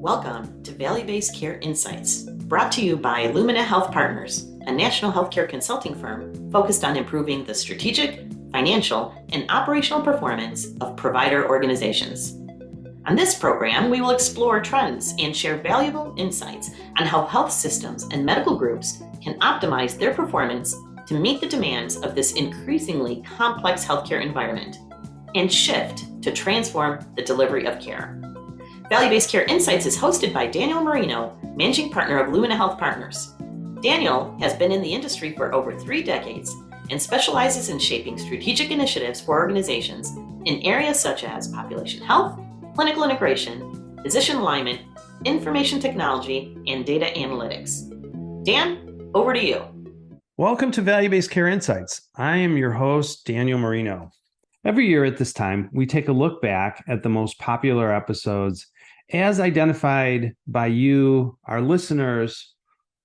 Welcome to Value-Based Care Insights, brought to you by Lumina Health Partners, a national healthcare consulting firm focused on improving the strategic, financial, and operational performance of provider organizations. On this program, we will explore trends and share valuable insights on how health systems and medical groups can optimize their performance to meet the demands of this increasingly complex healthcare environment and shift to transform the delivery of care. Value-Based Care Insights is hosted by Daniel Marino, Managing Partner of Lumina Health Partners. Daniel has been in the industry for over 3 decades and specializes in shaping strategic initiatives for organizations in areas such as population health, clinical integration, physician alignment, information technology, and data analytics. Dan, over to you. Welcome to Value-Based Care Insights. I am your host, Daniel Marino. Every year at this time, we take a look back at the most popular episodes as identified by you, our listeners,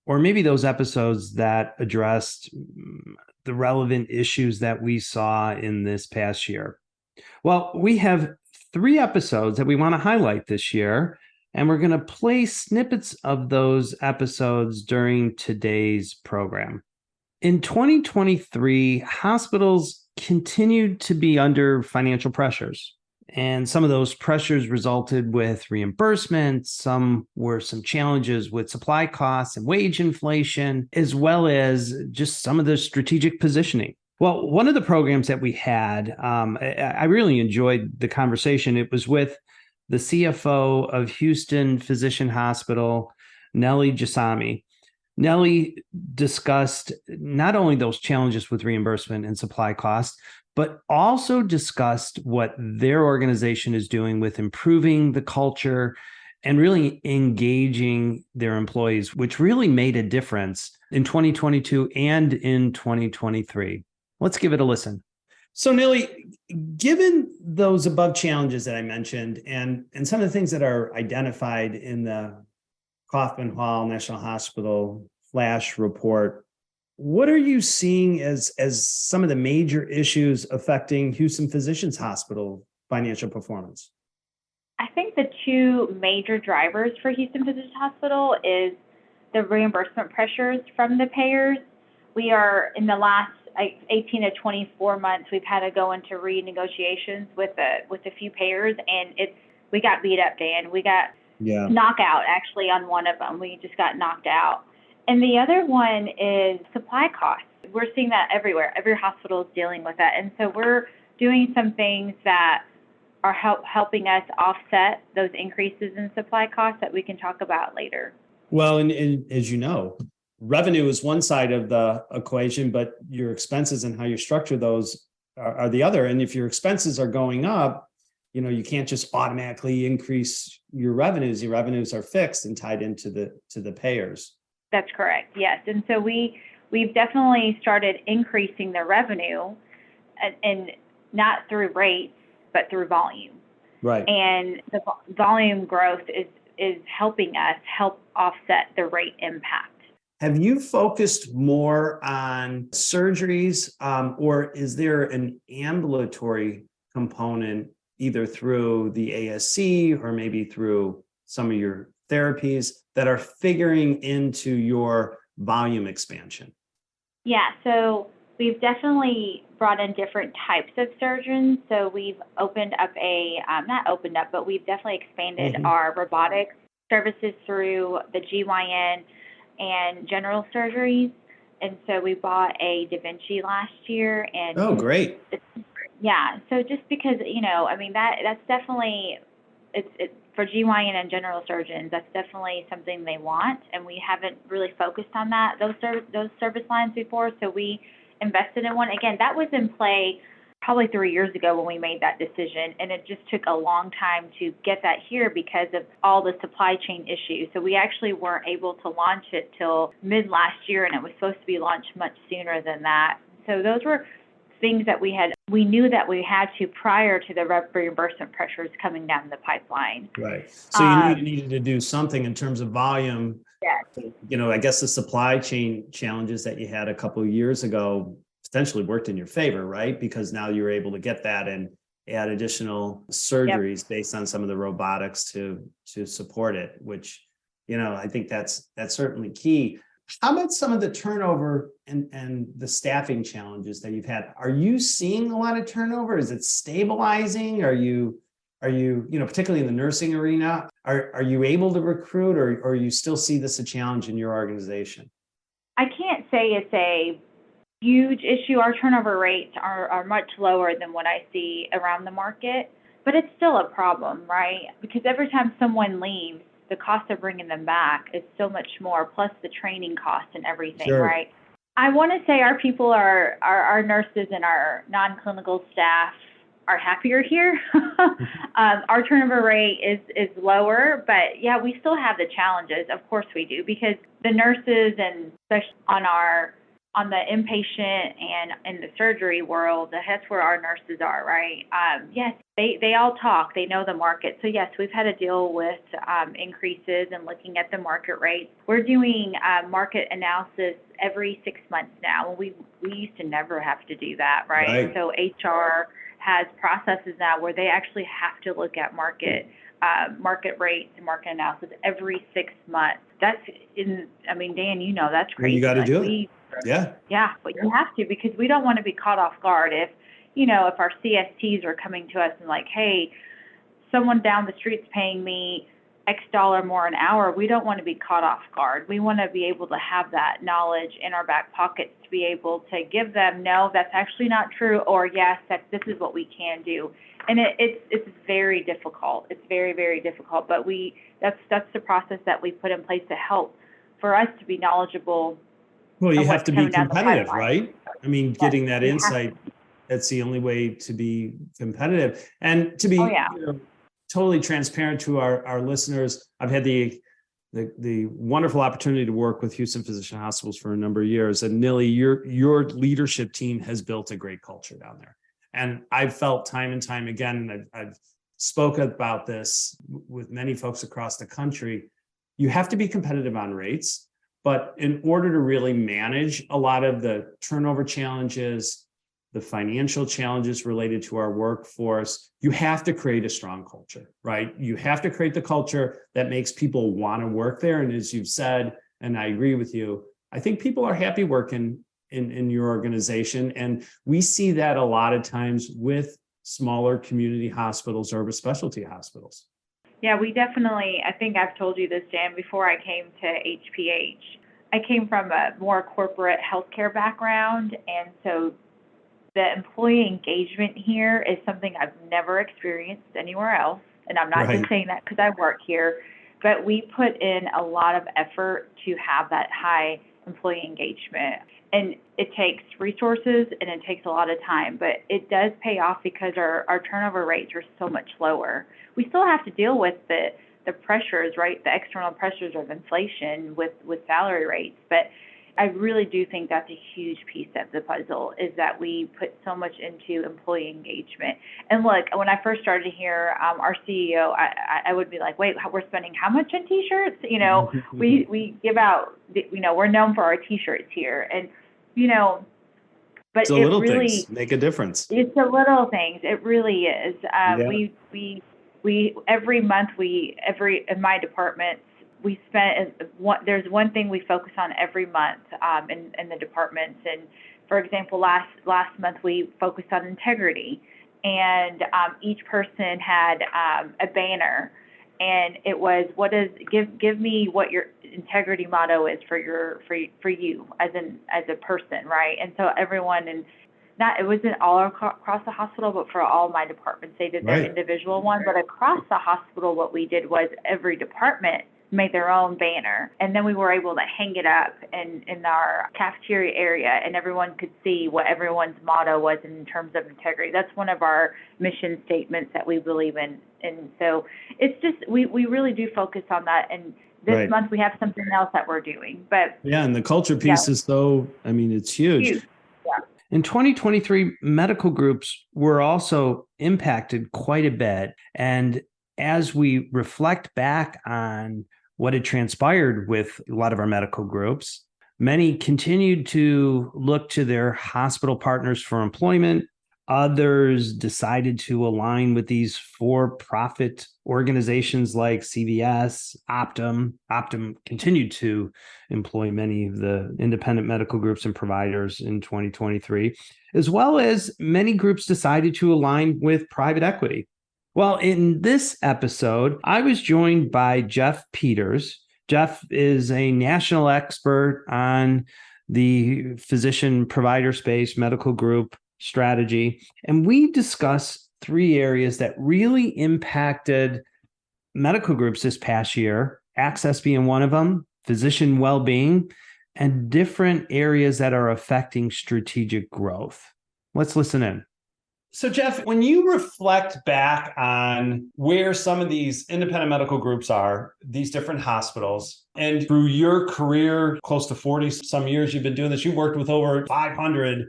or maybe those episodes that addressed the relevant issues that we saw in this past year. Well, we have 3 episodes that we want to highlight this year, and we're going to play snippets of those episodes during today's program. In 2023, hospitals continued to be under financial pressures, and some of those pressures resulted with reimbursement. Some challenges with supply costs and wage inflation, as well as just some of the strategic positioning. Well, one of the programs that we had, I really enjoyed the conversation. It was with the CFO of Houston Physician Hospital, Nellie Jasami. Nellie discussed not only those challenges with reimbursement and supply costs, but also discussed what their organization is doing with improving the culture and really engaging their employees, which really made a difference in 2022 and in 2023. Let's give it a listen. So Nellie, given those above challenges that I mentioned and some of the things that are identified in the Kaufman Hall National Hospital Flash report, what are you seeing as some of the major issues affecting Houston Physicians Hospital financial performance? I think the 2 major drivers for Houston Physicians Hospital is the reimbursement pressures from the payers. We are in the last 18 to 24 months, we've had to go into renegotiations with a few payers, and we got beat up, Dan. We got knockout actually on one of them. We just got knocked out. And the other one is supply costs. We're seeing that everywhere. Every hospital is dealing with that. And so we're doing some things that are helping us offset those increases in supply costs that we can talk about later. Well, and as you know, revenue is one side of the equation, but your expenses and how you structure those are the other. And if your expenses are going up, you can't just automatically increase your revenues. Your revenues are fixed and tied into the payers. That's correct. Yes. And so we've definitely started increasing the revenue and not through rates, but through volume. Right. And the volume growth is helping us help offset the rate impact. Have you focused more on surgeries, or is there an ambulatory component either through the ASC or maybe through some of your therapies that are figuring into your volume expansion? Yeah, so we've definitely brought in different types of surgeons. So we've we've definitely expanded our robotics services through the GYN and general surgeries. And so we bought a Da Vinci last year. And oh, great. Yeah, so just because, that's definitely, it's for GYN and general surgeons, that's definitely something they want, and we haven't really focused on those service lines before, so we invested in one. Again, that was in play probably 3 years ago when we made that decision, and it just took a long time to get that here because of all the supply chain issues. So we actually weren't able to launch it till mid last year, and it was supposed to be launched much sooner than that. So those were things that we knew that we had to prior to the reimbursement pressures coming down the pipeline. Right. So you needed to do something in terms of volume. Yes. I guess the supply chain challenges that you had a couple of years ago potentially worked in your favor, right? Because now you're able to get that and add additional surgeries based on some of the robotics to support it, which, I think that's certainly key. How about some of the turnover and the staffing challenges that you've had? Are you seeing a lot of turnover? Is it stabilizing? Are you, particularly in the nursing arena, are you able to recruit, or you still see this a challenge in your organization? I can't say it's a huge issue. Our turnover rates are much lower than what I see around the market, but it's still a problem, right? Because every time someone leaves, the cost of bringing them back is so much more, plus the training cost and everything, Sure. right? I want to say our people our nurses and our non-clinical staff are happier here. Our turnover rate is lower, but yeah, we still have the challenges. Of course we do, because the nurses, and especially on the inpatient and in the surgery world, that's where our nurses are, right? Yes, they all talk. They know the market. So yes, we've had to deal with increases and looking at the market rates. We're doing market analysis every 6 months now. We used to never have to do that, right? So HR has processes now where they actually have to look at market rates and market analysis every 6 months. Dan, that's crazy. Well, you got to do it. Yeah, but you have to, because we don't want to be caught off guard if our CSTs are coming to us and like, hey, someone down the street's paying me X dollar more an hour. We don't want to be caught off guard. We want to be able to have that knowledge in our back pockets to be able to give them, no, that's actually not true, or yes, this is what we can do. And it's very difficult. It's very, very difficult. But that's the process that we put in place to help for us to be knowledgeable. Well, you have to be competitive, right? I mean, getting that insight, that's the only way to be competitive. And to be totally transparent to our listeners, I've had the wonderful opportunity to work with Houston Physician Hospitals for a number of years. And Nilly, your leadership team has built a great culture down there. And I've felt time and time again, and I've spoken about this with many folks across the country, you have to be competitive on rates. But in order to really manage a lot of the turnover challenges, the financial challenges related to our workforce, you have to create a strong culture, right? You have to create the culture that makes people want to work there. And as you've said, and I agree with you, I think people are happy working in your organization. And we see that a lot of times with smaller community hospitals or with specialty hospitals. Yeah, we definitely, I think I've told you this, Dan, before I came to HPH. I came from a more corporate healthcare background, and so the employee engagement here is something I've never experienced anywhere else. And I'm not just saying that because I work here, but we put in a lot of effort to have that high employee engagement. And it takes resources and it takes a lot of time, but it does pay off because our turnover rates are so much lower. We still have to deal with the pressures, right? The external pressures of inflation with salary rates. But I really do think that's a huge piece of the puzzle, is that we put so much into employee engagement. And look, when I first started here, our CEO, I would be like, wait, we're spending how much on T-shirts? We give out, we're known for our T-shirts here. And, but it's the little things make a difference. It's the little things. It really is. We every month, in my departments, we spent there's one thing we focus on every month in the departments. And for example, last month we focused on integrity, and each person had a banner, and it was, give me what your integrity motto is for you as a person, right? And so everyone, and it wasn't all across the hospital, but for all my departments, they did their individual one. But across the hospital, what we did was every department made their own banner, and then we were able to hang it up in our cafeteria area, and everyone could see what everyone's motto was in terms of integrity. That's one of our mission statements that we believe in. And so it's just, we really do focus on that. And this month we have something else that we're doing. But and the culture piece is it's huge. In 2023, medical groups were also impacted quite a bit. And as we reflect back on what had transpired with a lot of our medical groups, many continued to look to their hospital partners for employment. Others decided to align with these for-profit organizations like CVS, Optum. Optum continued to employ many of the independent medical groups and providers in 2023, as well as many groups decided to align with private equity. Well, in this episode, I was joined by Jeff Peters. Jeff is a national expert on the physician provider space, medical group strategy. And we discuss three areas that really impacted medical groups this past year, access being one of them, physician well-being, and different areas that are affecting strategic growth. Let's listen in. So, Jeff, when you reflect back on where some of these independent medical groups are, these different hospitals, and through your career, close to 40 some years you've been doing this, you've worked with over 500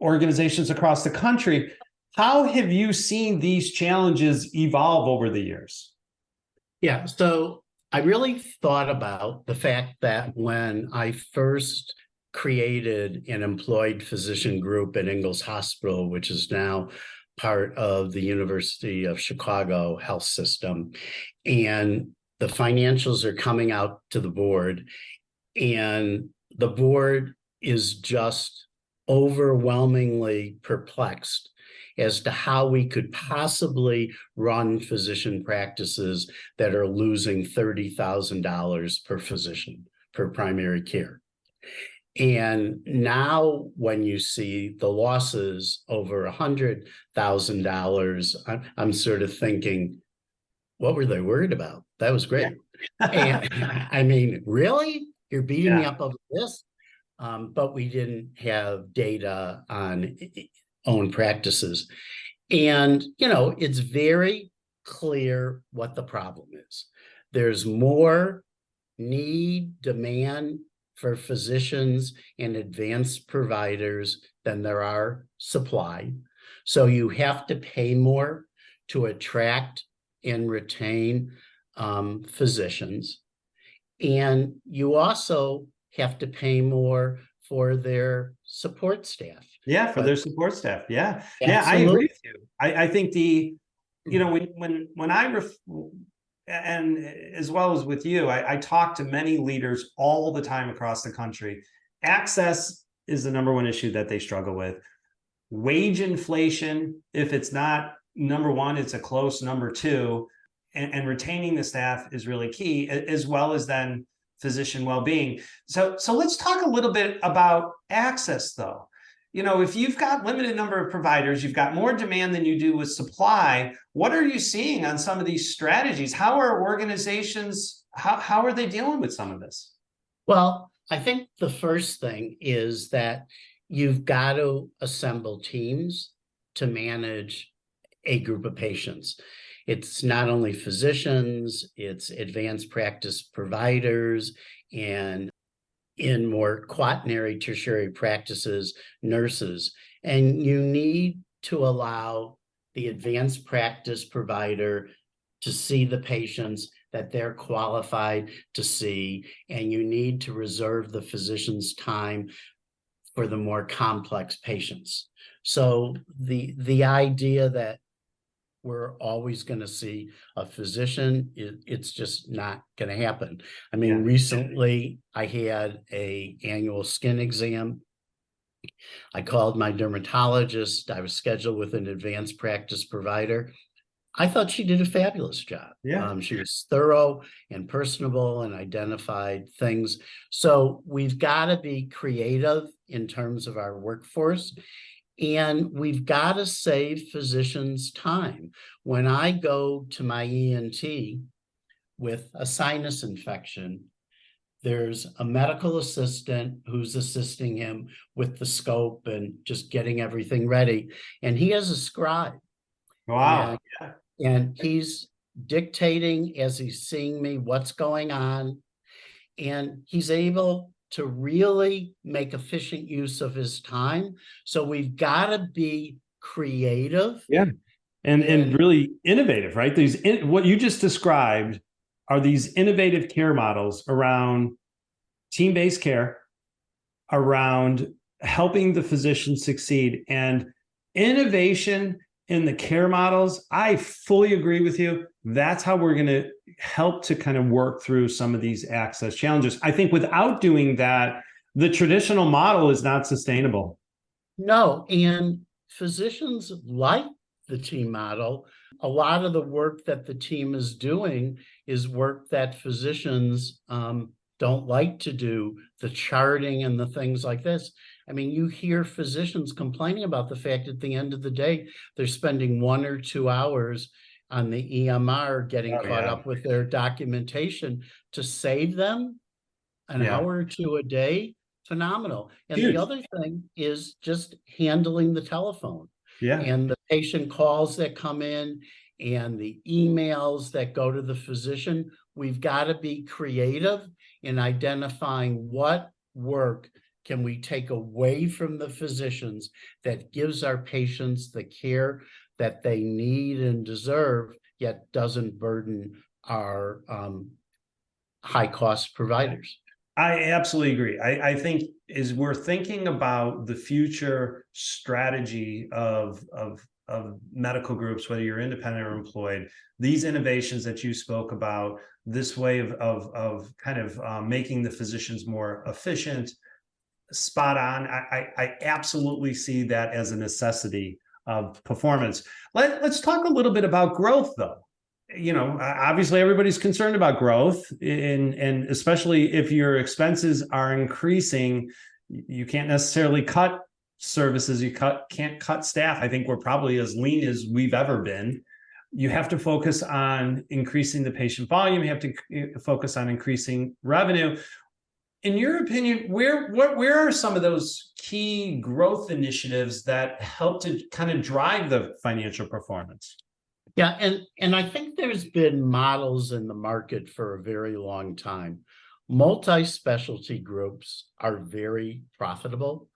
organizations across the country. How have you seen these challenges evolve over the years? Yeah, so I really thought about the fact that when I first created an employed physician group at Ingalls Hospital, which is now part of the University of Chicago health system, and the financials are coming out to the board, and the board is just overwhelmingly perplexed as to how we could possibly run physician practices that are losing $30,000 per physician per primary care. And now when you see the losses over $100,000, I'm sort of thinking, what were they worried about? That was great. And I mean, really? You're beating me up over this? But we didn't have data on own practices. And, it's very clear what the problem is. There's more demand for physicians and advanced providers than there are supply. So you have to pay more to attract and retain physicians. And you also have to pay more for their support staff. Yeah, for their support staff. Yeah. Absolutely. Yeah, I agree with you. I think when and as well as with you, I talk to many leaders all the time across the country. Access is the number one issue that they struggle with. Wage inflation, if it's not number one, it's a close number two. And retaining the staff is really key, as well as then physician well-being. So let's talk a little bit about access, though. If you've got limited number of providers, you've got more demand than you do with supply. What are you seeing on some of these strategies? How are organizations, how are they dealing with some of this? Well, I think the first thing is that you've got to assemble teams to manage a group of patients. It's not only physicians, it's advanced practice providers, and in more quaternary tertiary practices, nurses. And you need to allow the advanced practice provider to see the patients that they're qualified to see, and you need to reserve the physician's time for the more complex patients. So the idea that we're always going to see a physician, it's just not going to happen. I mean, recently I had an annual skin exam. I called my dermatologist. I was scheduled with an advanced practice provider. I thought she did a fabulous job. Yeah. She was thorough and personable and identified things. So we've got to be creative in terms of our workforce. And we've got to save physicians time. When I go to my ENT with a sinus infection, there's a medical assistant who's assisting him with the scope and just getting everything ready. And he has a scribe. Wow. And he's dictating as he's seeing me what's going on. And he's able to really make efficient use of his time. So we've got to be creative. Yeah. And really innovative, right? What you just described are these innovative care models around team-based care, around helping the physician succeed. And Innovation in the care models, I fully agree with you. That's how we're going to help to kind of work through some of these access challenges. I think without doing that, the traditional model is not sustainable. No, and physicians like the team model. A lot of the work that the team is doing is work that physicians don't like to do, the charting and the things like this. I mean, you hear physicians complaining about the fact at the end of the day, they're spending 1 or 2 hours on the EMR getting caught up with their documentation to save them an hour or two a day. Phenomenal. And Huge. the other thing is just handling the telephone. Yeah. And the patient calls that come in and the emails that go to the physician. We've got to be creative in identifying what work can we take away from the physicians that gives our patients the care that they need and deserve, yet doesn't burden our high-cost providers. I absolutely agree. I think as we're thinking about the future strategy of medical groups, whether you're independent or employed, these innovations that you spoke about, this way of kind of making the physicians more efficient, spot on. I absolutely see that as a necessity of performance. Let's talk a little bit about growth, though. Obviously everybody's concerned about growth, and especially if your expenses are increasing, you can't necessarily cut services. You can't cut staff. I think we're probably as lean as we've ever been. You have to focus on increasing the patient volume. You have to focus on increasing revenue. In your opinion, where are some of those key growth initiatives that help to kind of drive the financial performance? Yeah, and I think there's been models in the market for a very long time. Multi-specialty groups are very profitable,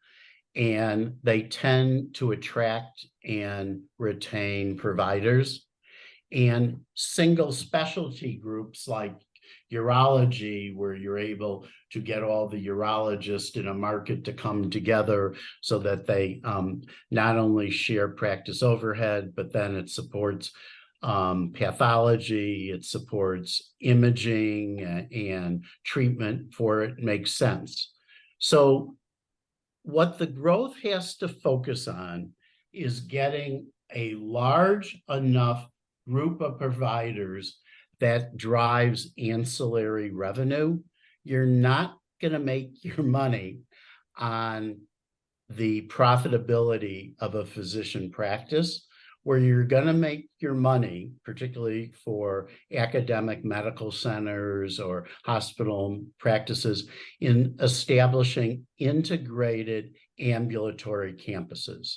and they tend to attract and retain providers. And single specialty groups like urology, where you're able to get all the urologists in a market to come together so that they not only share practice overhead, but then it supports pathology, it supports imaging and treatment for it, makes sense. So what the growth has to focus on is getting a large enough group of providers that drives ancillary revenue. You're not going to make your money on the profitability of a physician practice. Where you're going to make your money, particularly for academic medical centers or hospital practices, in establishing integrated ambulatory campuses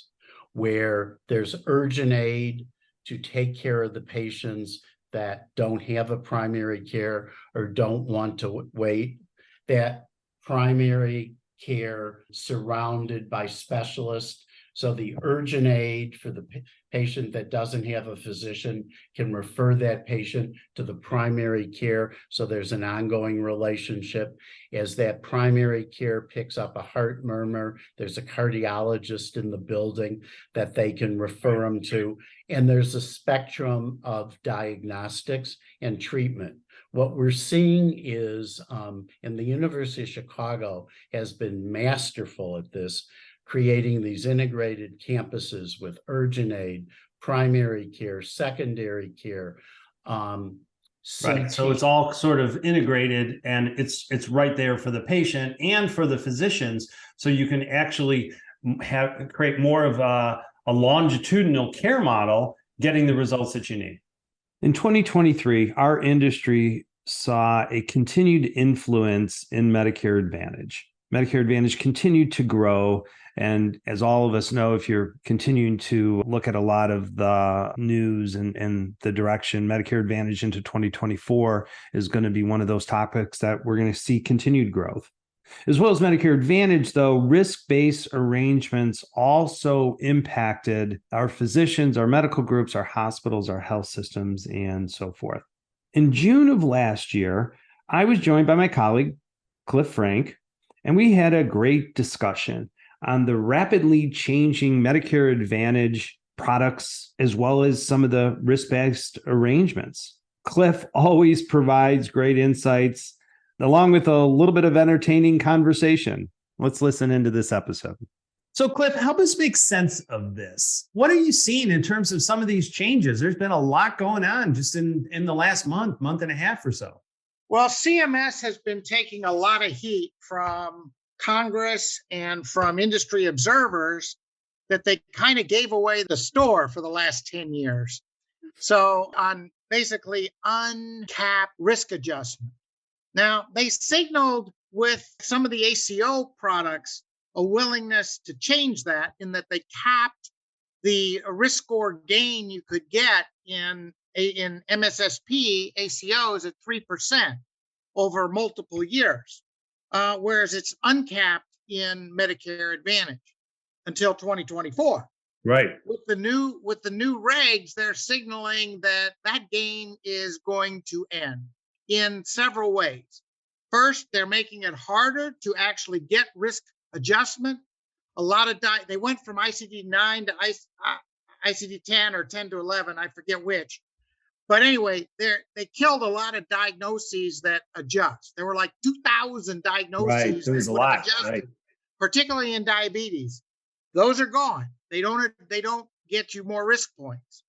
where there's urgent aid to take care of the patients that don't have a primary care or don't want to wait, that primary care surrounded by specialists. So the urgent aid for the patient that doesn't have a physician can refer that patient to the primary care. So there's an ongoing relationship. As that primary care picks up a heart murmur, there's a cardiologist in the building that they can refer them to. And there's a spectrum of diagnostics and treatment. What we're seeing is, and the University of Chicago has been masterful at this, creating these integrated campuses with urgent aid, primary care, secondary care. Right. So it's all sort of integrated, and it's right there for the patient and for the physicians. So you can actually create more of a longitudinal care model, getting the results that you need. In 2023, our industry saw a continued influence in Medicare Advantage. Medicare Advantage continued to grow. And as all of us know, if you're continuing to look at a lot of the news and the direction, Medicare Advantage into 2024 is going to be one of those topics that we're going to see continued growth. As well as Medicare Advantage, though, risk-based arrangements also impacted our physicians, our medical groups, our hospitals, our health systems, and so forth. In June of last year, I was joined by my colleague, Cliff Frank, and we had a great discussion on the rapidly changing Medicare Advantage products, as well as some of the risk-based arrangements. Cliff always provides great insights, along with a little bit of entertaining conversation. Let's listen into this episode. So, Cliff, help us make sense of this. What are you seeing in terms of some of these changes? There's been a lot going on just in the last month and a half or so. Well, CMS has been taking a lot of heat from Congress and from industry observers that they kind of gave away the store for the last 10 years. So on basically uncapped risk adjustment. Now, they signaled with some of the ACO products a willingness to change that, in that they capped the risk score gain you could get in MSSP ACOs at 3% over multiple years, whereas it's uncapped in Medicare Advantage until 2024. Right. With the new regs, they're signaling that gain is going to end in several ways. First, they're making it harder to actually get risk adjustment. A lot of they went from ICD-9 to ICD-10 or 10 to 11, I forget which. But anyway, they killed a lot of diagnoses that adjust. There were like 2,000 diagnoses. Right. There was a lot, right? Particularly in diabetes. Those are gone. They don't get you more risk points.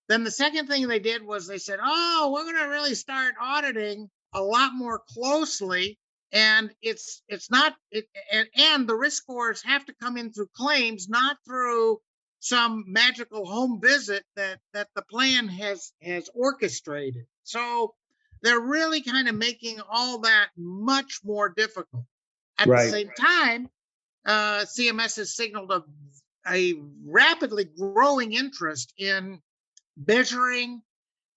Then the second thing they did was they said, "Oh, we're going to really start auditing a lot more closely, and and the risk scores have to come in through claims, not through some magical home visit that the plan has orchestrated." So they're really kind of making all that much more difficult. At the same time, CMS has signaled a rapidly growing interest in measuring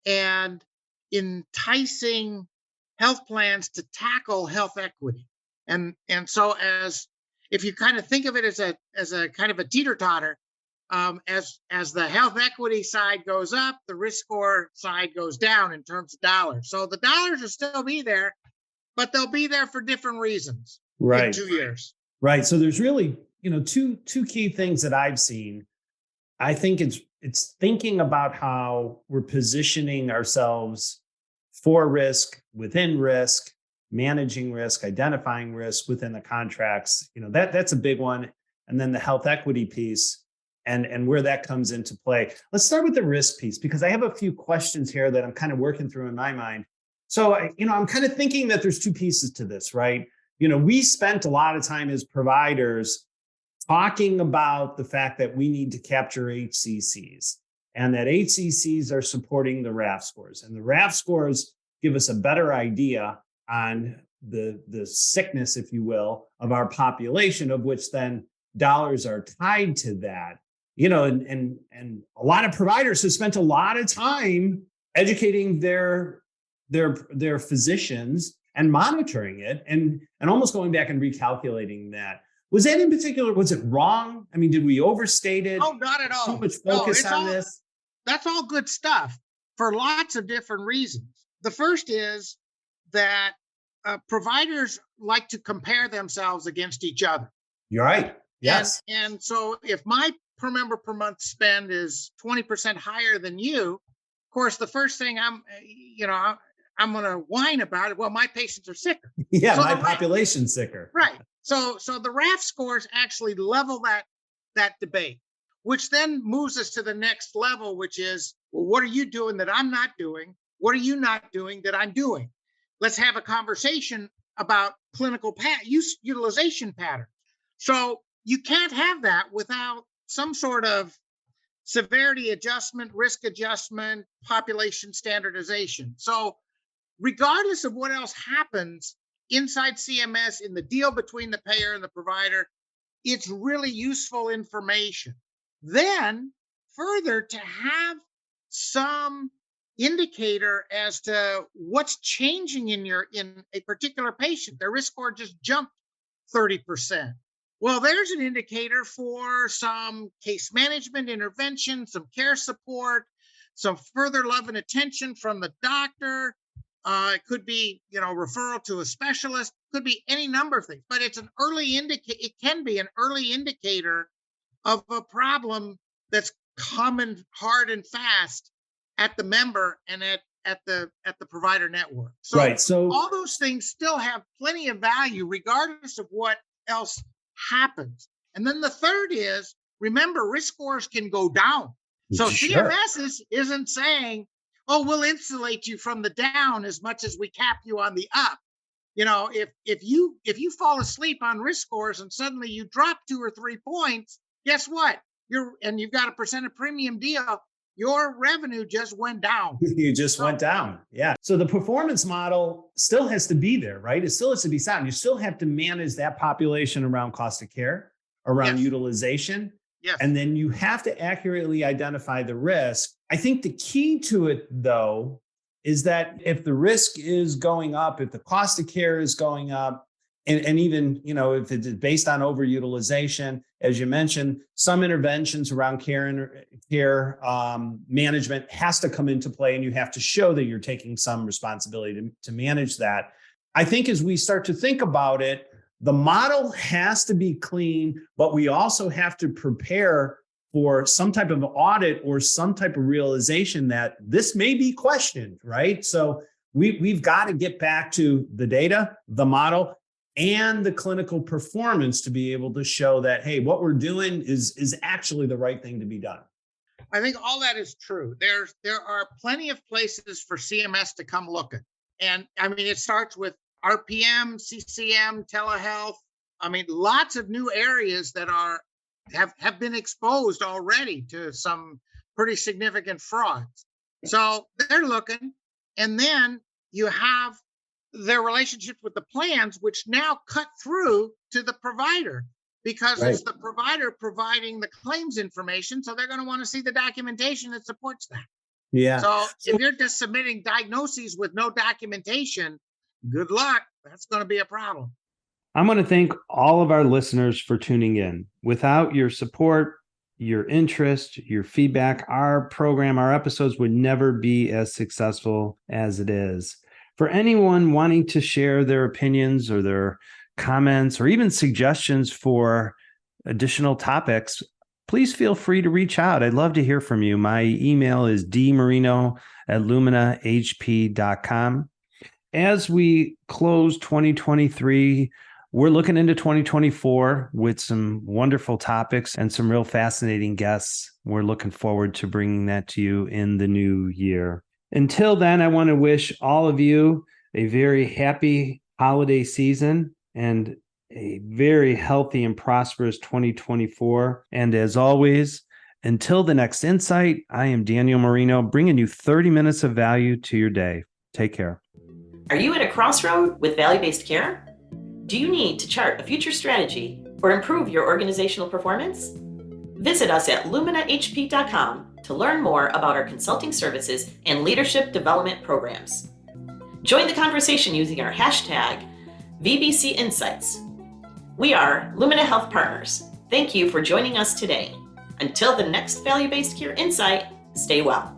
and enticing health plans to tackle health equity. And so if you kind of think of it as a kind of a teeter-totter, as the health equity side goes up, the risk score side goes down in terms of dollars. So the dollars will still be there, but they'll be there for different reasons in 2 years. Right. So there's really, two key things that I've seen. I think it's thinking about how we're positioning ourselves for risk, within risk, managing risk, identifying risk within the contracts. That's a big one. And then the health equity piece and where that comes into play. Let's start with the risk piece, because I have a few questions here that I'm kind of working through in my mind. So, I'm kind of thinking that there's two pieces to this, right? We spent a lot of time as providers talking about the fact that we need to capture HCCs, and that HCCs are supporting the RAF scores, and the RAF scores give us a better idea on the sickness, if you will, of our population, of which then dollars are tied to that. And a lot of providers have spent a lot of time educating their physicians and monitoring it and almost going back and recalculating that. Was that in particular, was it wrong? I mean, did we overstate it? Oh, not at all. So much focus on this. That's all good stuff for lots of different reasons. The first is that providers like to compare themselves against each other. You're right. Yes. And so if my per member per month spend is 20% higher than you, of course, the first thing I'm going to whine about it. Well, my patients are sicker. Yeah, so my population's sicker. Right. So the RAF scores actually level that debate, which then moves us to the next level, which is, well, what are you doing that I'm not doing? What are you not doing that I'm doing? Let's have a conversation about clinical utilization patterns. So you can't have that without some sort of severity adjustment, risk adjustment, population standardization. So regardless of what else happens inside CMS in the deal between the payer and the provider, it's really useful information. Then further, to have some indicator as to what's changing in a particular patient. Their risk score just jumped 30%. Well, there's an indicator for some case management intervention, some care support, some further love and attention from the doctor. It could be, referral to a specialist. could be any number of things, but it's an early it can be an early indicator of a problem that's coming hard and fast at the member and at the provider network. So, Right. So all those things still have plenty of value regardless of what else happens. And then the third is, remember, risk scores can go down. So Sure. CMS isn't saying, oh, we'll insulate you from the down as much as we cap you on the up. You know, if you fall asleep on risk scores and suddenly you drop 2 or 3 points, guess what? You've got a percent of premium deal, your revenue just went down. You just went down. Yeah. So the performance model still has to be there, right? It still has to be sound. You still have to manage that population around cost of care, around utilization. Yes. And then you have to accurately identify the risk. I think the key to it, though, is that if the risk is going up, if the cost of care is going up, and even, if it's based on overutilization, as you mentioned, some interventions around care management has to come into play, and you have to show that you're taking some responsibility to manage that. I think as we start to think about it, the model has to be clean, but we also have to prepare for some type of audit or some type of realization that this may be questioned, right? So we've got to get back to the data, the model, and the clinical performance to be able to show that, hey, what we're doing is actually the right thing to be done. I think all that is true. There are plenty of places for CMS to come looking. And I mean, it starts with RPM, CCM, telehealth. I mean, lots of new areas that have been exposed already to some pretty significant frauds. So they're looking. And then you have their relationships with the plans, which now cut through to the provider, because it's the provider providing the claims information. So they're going to want to see the documentation that supports that. Yeah. So if you're just submitting diagnoses with no documentation, good luck. That's going to be a problem. I'm going to thank all of our listeners for tuning in. Without your support, your interest, your feedback, our program, our episodes would never be as successful as it is. For anyone wanting to share their opinions or their comments or even suggestions for additional topics, please feel free to reach out. I'd love to hear from you. My email is dmarino@luminahp.com. As we close 2023, we're looking into 2024 with some wonderful topics and some real fascinating guests. We're looking forward to bringing that to you in the new year. Until then, I want to wish all of you a very happy holiday season and a very healthy and prosperous 2024. And as always, until the next insight, I am Daniel Marino, bringing you 30 minutes of value to your day. Take care. Are you at a crossroad with value-based care? Do you need to chart a future strategy or improve your organizational performance? Visit us at luminahp.com to learn more about our consulting services and leadership development programs. Join the conversation using our hashtag VBC Insights. We are Lumina Health Partners. Thank you for joining us today. Until the next value-based care insight, stay well.